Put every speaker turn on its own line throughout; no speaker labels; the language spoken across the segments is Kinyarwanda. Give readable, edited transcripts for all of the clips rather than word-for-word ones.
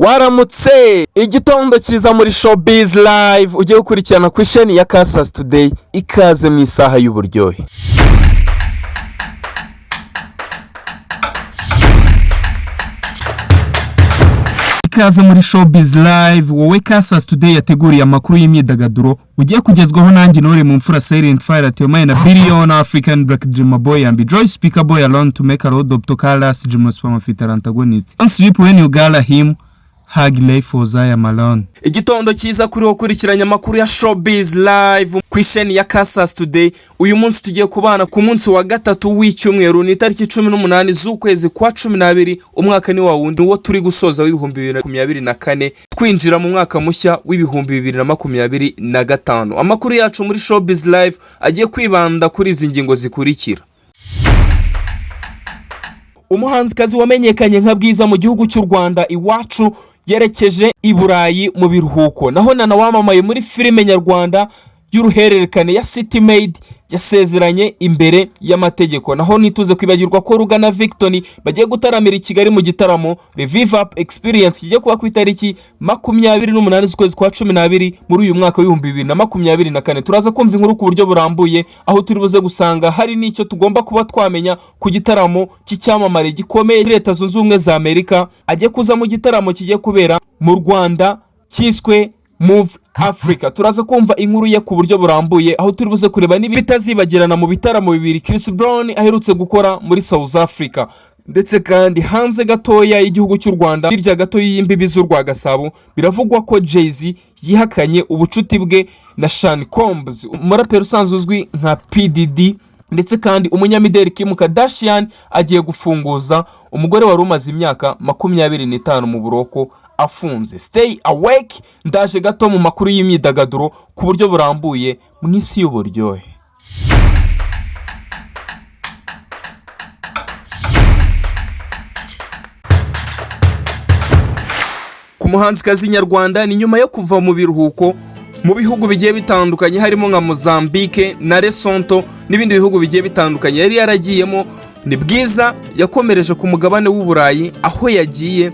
Waramutse igitondo cyiza muri SHOWBIZ live ugiye gukurikirana ku isheni ya KUWA today ikaze mu isaha y'uburyohe. Ikaze muri SHOWBIZ live wowe KUWA today yateguriye amakuru y'imyidagaduro ugiye kugezwaho nanjye nore mu mfura Silent Fire atiyomaye na Billion African Black Dreamer Boy Yambii Joy Speaker Boy alone to make a road up to Carlos Jimos Pamafita antagonist. Don't sleep when you gala him. Hug life for Zaya Malone. Igitondo cyiza kuri wo kurikiranya amakuru ya SHOWBIZ live ku isheni ya KUWA today. Uyu munsi tugiye kubana ku munsi wa gatatu w'icyumweru ni tariki 18 z'ukwezi kwa 12 umwaka ni wa wundi wo turi gusoza w'ibihumbi 2024 twinjira mu mwaka mushya w'ibihumbi 2025. Amakuru yacu muri SHOWBIZ live agiye kwibanda kuri izi ngingo zikurikira. Umuhanzikazi wamenyekanye nka Bwiza mu gihugu cy'u Rwanda iwacu yerekeje i Burayi mu biruhuko, naho nana wamamaye muri filime nyarwanda y'uruhererekane ya City Made yasezeranye imbere y'amategeko. Naho nituze kwibagirwa ko Rugana Victor bagiye gutaramira i Kigali mu gitaramo Revive Up Experience kigiye kuba ku itariki 28 z'ukwezi kwa 12 muri uyu mwaka w'2024. Turaza kumva inkuru ku buryo burambuye aho turi buze gusanga hari n'icyo tugomba kuba twamenya ku gitaramo cy'icyamamare gikomeye Leta Zunze Ubumwe za Amerika agiye kuza mu gitaramo kigiye kubera mu Rwanda cyiswe Move Africa. Turaza kumva inkuru ye ku buryo burambuye aho turi buze kureba n'ibitazibagirana mu bitaramo bibiri Chris Brown aherutse gukora muri South Africa, ndetse kandi hanze gatoya y'igihugu cy'u Rwanda hirya gato y'imbibi z'u Rwagasabo biravugwa ko Jay-Z yihakanye ubucuti bwe na Sean Combs, umuraperi usanzwe uzwi nka PDD, ndetse kandi umunyamideli Kim Kardashian agiye gufunguza umugore wari umaze imyaka 25 mu buroko afunze. Stay awake, ndaje gato mu makuru y'imyidagaduro ku buryo burambuye mu isi y'uburyohe. Ku muhanzikazi nyarwanda ni nyuma yo kuva mu biruhuko mu bihugu bigiye bitandukanye harimo nka Mozambique na Lesotho n'ibindi bihugu bigiye bitandukanye yari yaragiyemo, ni Bwiza yakomereje ku mugabane w'u Burayi aho yagiye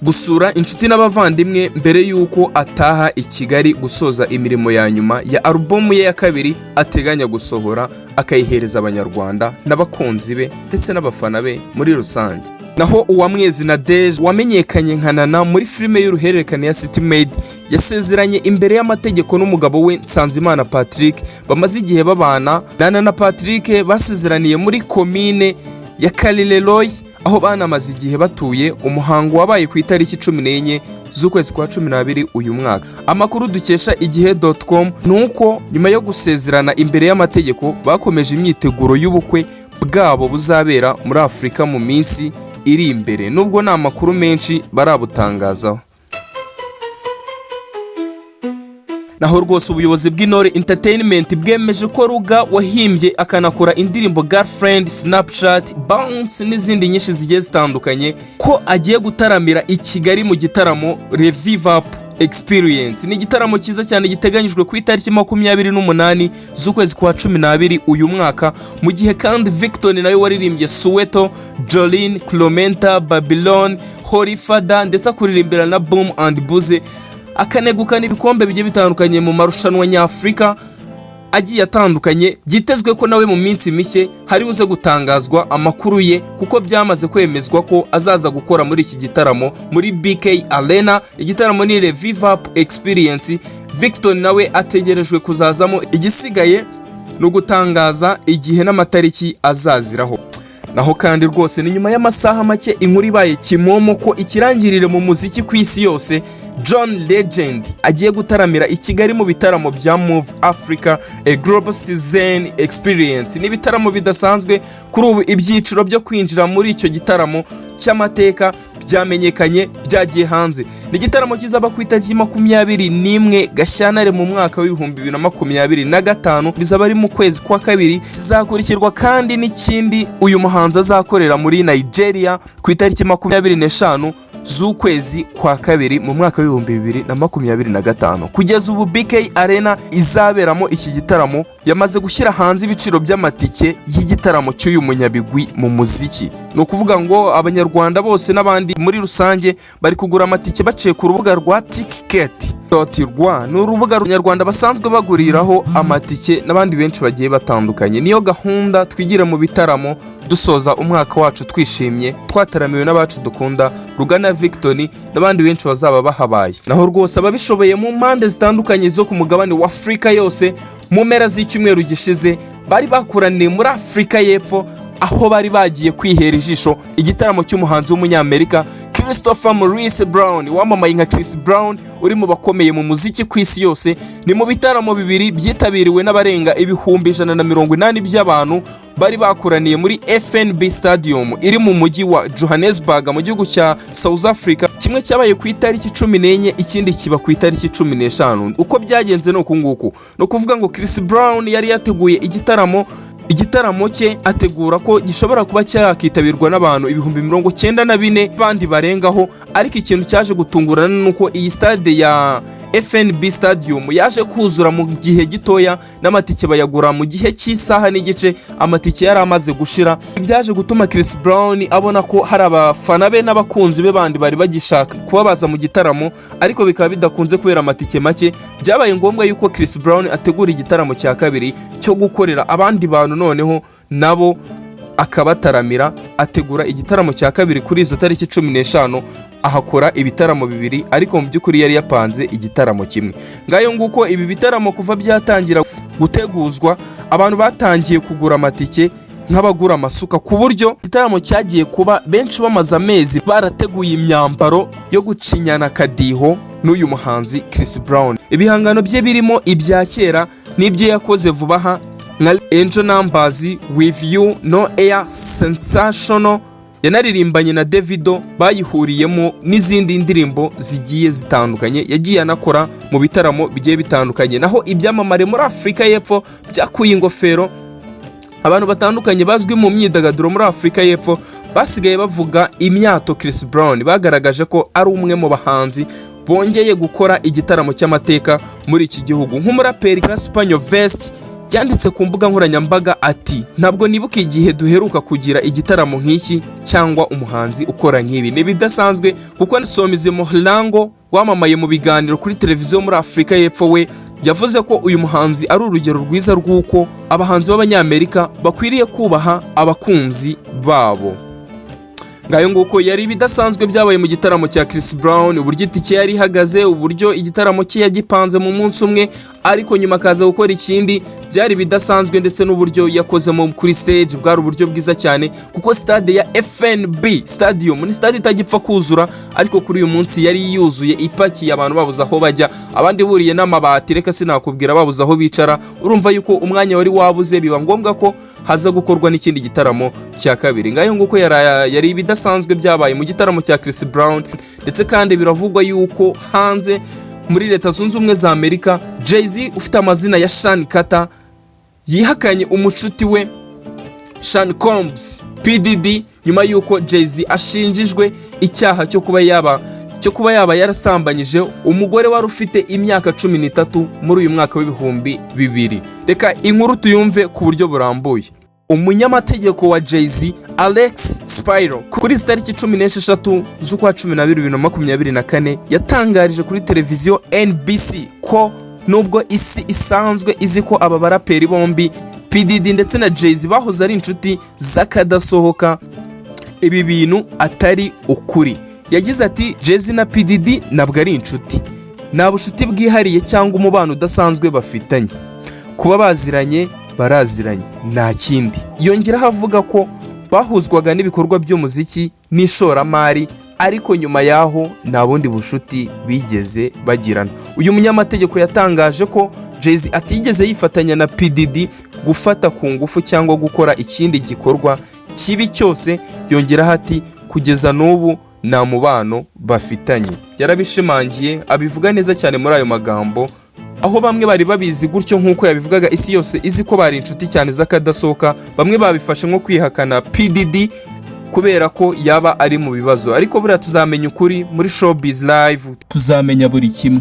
gusura inshuti n'abavandimwe mbere yuko ataha i Kigali gusoza imirimo ya nyuma ya album ye ya kabiri ateganya gusohora akayihereza abanyarwanda n'abakunzi be ndetse n'abafana be muri rusange. Naho Uwamwezi na Deje wamenyekanye nka Nana muri filime y'uruhererekane ya City Made yasezeranye imbere y'amategeko n'umugabo we Nsanzimana Patrick bamaze igihe babana. Nana na Patrick basezeraniye muri komine ya Kalileroy aho banamaze igihe batuye. Umuhango wabaye ku itariki 14 z'ukwezi kwa 12 uyu mwaka. Amakuru dukesha igihe.com nuko nyuma yo gusezerana imbere y'amategeko bakomeje imyiteguro y'ubukwe bwabo buzabera muri Afrika mu minsi iri imbere, nubwo nta makuru menshi barabutangazaho. Naho rwose ubuyobozi bw'Intore Entertainment bwemeje ko Ruga wahimbye akanakora indirimbo Girlfriend, Snapchat, Bounce n'izindi nyinshi zigiye zitandukanye ko agiye gutaramira i Kigali mu gitaramo Revive Up Experience. Ni igitaramo cyiza cyane giteganyijwe ku itariki 28 z'ukwezi kwa 12 uyu mwaka, mu gihe kandi Victor nawe waririmbye Soweto, Jolene, Clementa, Babylon, Holy Father ndetse akuririmbira na Boom and Buze, akanegukana ibikombe bigiye bitandukanye mu marushanwa nyafrika agiye atandukanye. Byitezwe ko nawe mu minsi mike hari uze gutangazwa amakuru ye kuko byamaze kwemezwa ko azaza gukora muri iki gitaramo muri BK Arena. Igitaramo ni Revive Up Experience. Victor nawe ategerejwe kuzazamo, igisigaye no gutangaza igihe n'amatariki azaziraho. Naho kandi rwose ni nyuma y'amasaha make inkuru ibaye kimomo ko ikirangirire mu muziki ku isi yose John Legend agiye gutaramira i Kigali mu bitaramo bya Move Africa a Global Citizen Experience. Ni bitaramo bidasanzwe kuri ubu. Ibyiciro byo kwinjira muri icyo gitaramo cy'amateka byamenyekanye byagiye hanze. Ni igitaramo kizaba ku itariki 21 Gashyantare mu mwaka w'2025, bizaba ari mu kwezi kwa kabiri. Kizakurikirwa kandi n'ikindi uyu muhanzi azakorera muri Nigeria ku itariki 25 z'ukwezi kwa kabiri mu mwaka w'2025. Kugeza ubu BK Arena izaberamo iki gitaramo yamaze gushyira hanze ibiciro by'amatike y'igitaramo cy'uyu munyabigwi mu muziki. no kuvuga ngo abanyarwanda bose n'abandi muri rusange bari kugura amatike baciye ku rubuga rwa ticket.rwa ni urubuga abanyarwanda basanzwe baguriraho amatike n'abandi benshi bagiye batandukanye. Niyo gahunda twigire mu bitaramo dusoza umwaka wacu twishimye, twataramiwe n'abacu dukunda Rugana Victory n'abandi benshi bazaba bahabaye. Naho rwose ababishoboye mu mpande zitandukanye zo ku mugabane wa Afrika yose mu mpera z'icyumweru gishize bari bakuraniye muri Afrika y'Epfo, aho bari bagiye kwihera ijisho igitaramo cy'umuhanzi w'umunyamerika Christopher Maurice Brown wamamaye nka Chris Brown, uri mu bakomeye mu muziki ku isi yose. Ni mu bitaramo bibiri byitabiriwe n'abarenga ibihumbi 180 by'abantu bari bakuraniye muri FNB Stadium iri mu mujyi wa Johannesburg mu gihugu cya South Africa. Kimwe cyabaye ku itariki 14, ikindi kiba ku itariki 15. Uko byagenze no kunguku no kuvuga ngo Chris Brown yari yateguye igitaramo cye ategura ko gishobora kuba cyakitabirwa n'abantu 94,000 bandi barengaho, ariko ikintu cyaje gutungurana nuko iyi stade ya FNB Stadium yaje kuzura mu gihe gitoya n'amatike bayagura mu gihe cy'isaha n'igice, amatike yari amaze gushira. Byaje gutuma Chris Brown abona ko hari abafana be n'abakunzi be bandi bari bagishaka kubabaza mu gitaramo, ariko bikaba bidakunze kubera amatike make. Byabaye ngombwa yuko Chris Brown ategura igitaramo cya kabiri cyo gukorera abandi bantu, noneho nabo akabataramira. Ategura igitaramo cya kabiri kuri izo tariki 15, ahakora ibitaramo bibiri, ariko mu by'ukuri yari yapanze igitaramo kimwe. Ngayo nguko ibi bitaramo kuva byatangira guteguzwa, abantu batangiye kugura amatike nk'abagura amasuka, ku buryo igitaramo cyagiye kuba benshi bamaze amezi barateguye imyambaro yo gucinyana kadiho n'uyu muhanzi Chris Brown. Ibihangano bye birimo ibya kera n'ibyo yakoze vuba aha nka Angel Numbers, With You, No Air, Sensational, yanaririmbanye na Davido, bayihuriyemo n'izindi ndirimbo zigiye zitandukanye yagiye anakora mu bitaramo bigiye bitandukanye. Naho ibyamamare muri Afrika y'Epfo byakuye ingofero, abantu batandukanye bazwi mu myidagaduro muri Afrika y'Epfo basigaye bavuga imyato Chris Brown, bagaragaje ko ari umwe mu bahanzi bongeye gukora igitaramo cy'amateka muri iki gihugu. Nk'umuraperi Craspanyo Vest yanditse ku mbuga nkoranyambaga ati, ntabwo nibuka igihe duheruka kugira igitaramo nk'iki cyangwa umuhanzi ukora nk'ibi. Ni bidasanzwe kuko Somizi Mohlango wamamaye mu biganiro kuri televiziyo muri Afrika y'Epfo we yavuze ko uyu muhanzi ari urugero rwiza rw'uko abahanzi b'abanyamerika bakwiriye kubaha abakunzi babo. Ngayo nguko yari bidasanzwe byabaye mu gitaramo cya Chris Brown, uburyo itike yari ihagaze, uburyo igitaramo cye yagipanze mu munsi umwe, ariko nyuma akaza gukora ikindi. Byari bidasanzwe, ndetse n'uburyo yakozemo kuri stage bwari uburyo bwiza cyane, kuko stade ya FNB Stadium ni stade itagipfa kuzura, ariko kuri uyu munsi yari yuzuye ipakiye, abantu babuze aho bajya, abandi buriye n'amabati, reka sinakubwira babuze aho bicara. Urumva yuko umwanya wari wabuze, biba ngombwa ko haza gukorwa n'ikindi gitaramo cya kabiri. Ngayo nguko yari bidasanzwe byabaye mu gitaramo cya Chris Brown. Ndetse kandi biravugwa yuko hanze muri Leta Zunze Ubumwe za Amerika, Jay-Z ufite amazina ya Sean Carter yihakanye umucuti we Sean Combs PDD, nyuma yuko Jay-Z ashinjijwe icyaha cyo kuba yaba yarasambanyije umugore wari ufite imyaka 13 muri uyu mwaka w'ibihumbi 2000. Reka inkuru tuyumve ku buryo burambuye. Umunyamategeko wa Jay-Z Alex Spiro kuri tariki 16 z'ukwa 12 2024 yatangarije kuri televiziyo NBC ko nubwo isi isanzwe izi ko aba baraperi bombi PDD ndetse na Jay-Z bahoze ari inshuti zakadasohoka, ibi bintu atari ukuri. Yagize ati, Jay-Z na PDD nabwo ari inshuti, nta bushuti bwihariye cyangwa umubano udasanzwe bafitanye, kuba baziranye baraziranye nta kindi. Yongeraho avuga ko bahuzwaga n'ibikorwa by'umuziki n'ishoramari, ariko nyuma yaho nta bundi bushuti bigeze bagirana. Uyu munyamategeko yatangaje ko Jay-Z atigeze yifatanya na PDD gufata ku ngufu cyangwa gukora ikindi gikorwa kibi cyose. Yongeraho ati, kugeza n'ubu nta mubano bafitanye. Yarabishimangiye, abivuga neza cyane muri ayo magambo, aho bamwe bari babizi gutyo nk'uko yabivugaga, isi yose izi ko bari inshuti cyane zakadasohoka. Bamwe babifashe nko kwihakana PDD kubera ko yaba ari mu bibazo, ariko buriya tuzamenya ukuri muri Showbiz Live, tuzamenya buri kimwe.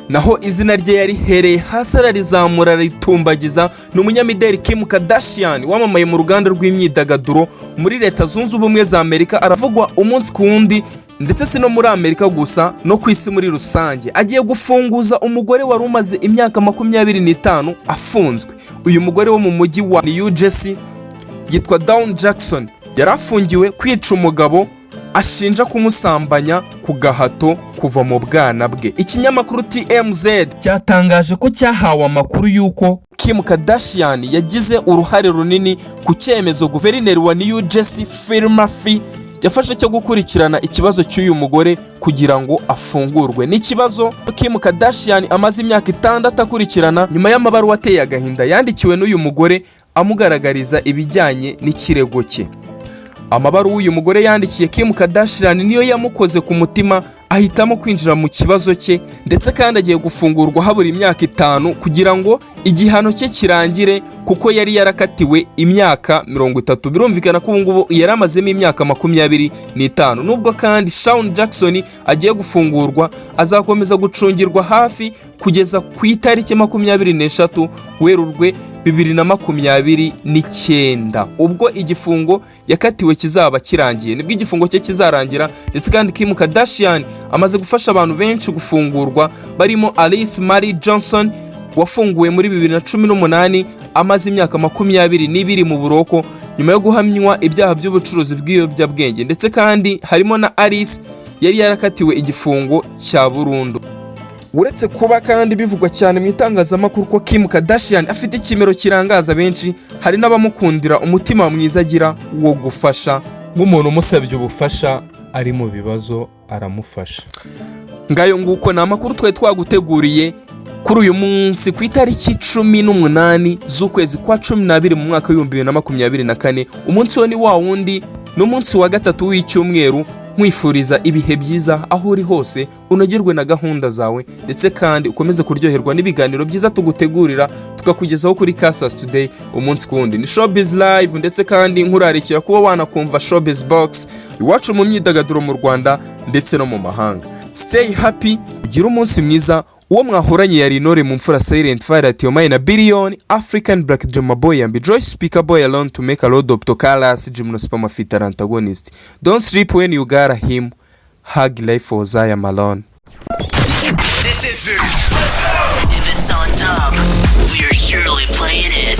naho izina rye yarihereye hasi ararizamura aritumbagiza. Ni umunyamideli Kim Kardashian wamamaye mu ruganda rw'imyidagaduro muri Leta Zunze Ubumwe za Amerika, aravugwa umunsi ku wundi ndetse si no muri Amerika gusa no ku isi muri rusange. Agiye gufunguza umugore wari umaze imyaka 25 afunzwe. Uyu mugore wo mu mujyi wa New Jersey yitwa Dawn Jackson, yarafungiwe kwica umugabo ashinja kumusambanya ku gahato kuva mu bwana bwe. Ikinyamakuru TMZ cyatangaje ko cyahawe amakuru y'uko Kim Kardashian yagize uruhare runini ku cyemezo guverineri wa New Jersey Phil Murphy yafashe cyo gukurikirana ikibazo cy'uyu mugore kugira ngo afungurwe. Ni ikibazo Kim Kardashian amaze imyaka 6 akurikirana nyuma y'amabaruwa ateye agahinda yandikiwe n'uyu mugore amugaragariza ibijyanye n'ikirego cye. Amabaruwa uyu mugore yandikiye Kim Kardashian niyo yamukoze ku mutima, ahitamo kwinjira mu kibazo cye ndetse kandi agiye gufungurwa habura imyaka 5 kugira ngo igihano cye kirangire, kuko yari yarakatiwe imyaka 30. Birumvikana ko ubungubu yaramazemo imyaka 25. Nubwo kandi Shawn Jackson agiye gufungurwa, azakomeza gucungirwa hafi kugeza ku itariki 23 Werurwe 2029 ubwo igifungo yakatiwe kizaba kirangiye. Nibwo igifungo cye kizarangira. Ndetse kandi Kim Kardashian amaze gufasha abantu benshi gufungurwa, barimo Alice Marie Johnson wafunguwe muri 2018 amaze imyaka 22 mu buroko nyuma yo guhamywa ibyaha by'ubucuruzi bw'ibiyobyabwenge. Ndetse kandi harimo na Alice yari yarakatiwe igifungo cya burundu. Uretse kuba kandi bivugwa cyane mu itangazamakuru ko Kim Kardashian afite ikimero kirangaza benshi, hari n'abamukundira umutima mwiza agira wo gufasha. Nk'umuntu umusabye ubufasha ari mu bibazo aramufasha. Ngayo nguko ni amakuru twari twaguteguriye kuri uyu munsi ku itariki 18 z'ukwezi kwa 12 mu mwaka wa 2024. Umunsi wo ni wa wundi, n'umunsi wa gatatu w'icyumweru. Mwifuriza ibihe byiza aho uri hose, unogerwe na gahunda zawe ndetse kandi ukomeze kuryoherwa n'ibiganiro byiza tugutegurira tukakugezaho kuri Kasas Today umunsi ku wundi. Ni Showbiz Live ndetse kandi nkurarikira kuba wanakumva Showbiz Box iwacu mu myidagaduro mu Rwanda ndetse no mu mahanga. Stay happy, ugire umunsi mwiza. Uwo mwahoranye yari Intore mu mfura Silent Fire at your mind a billion African Black Drama Boy Yambii Joyce Speaker Boy alone to make a load of Tokalas Gymnosperma fit antagonist. Don't sleep when you got him. Hug life for Zion Malone.
This is it. If it's on top, we're surely playing it.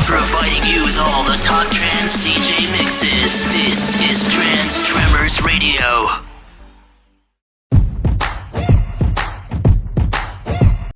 Providing you with all the top trance DJ mixes. This is Trance Tremors Radio.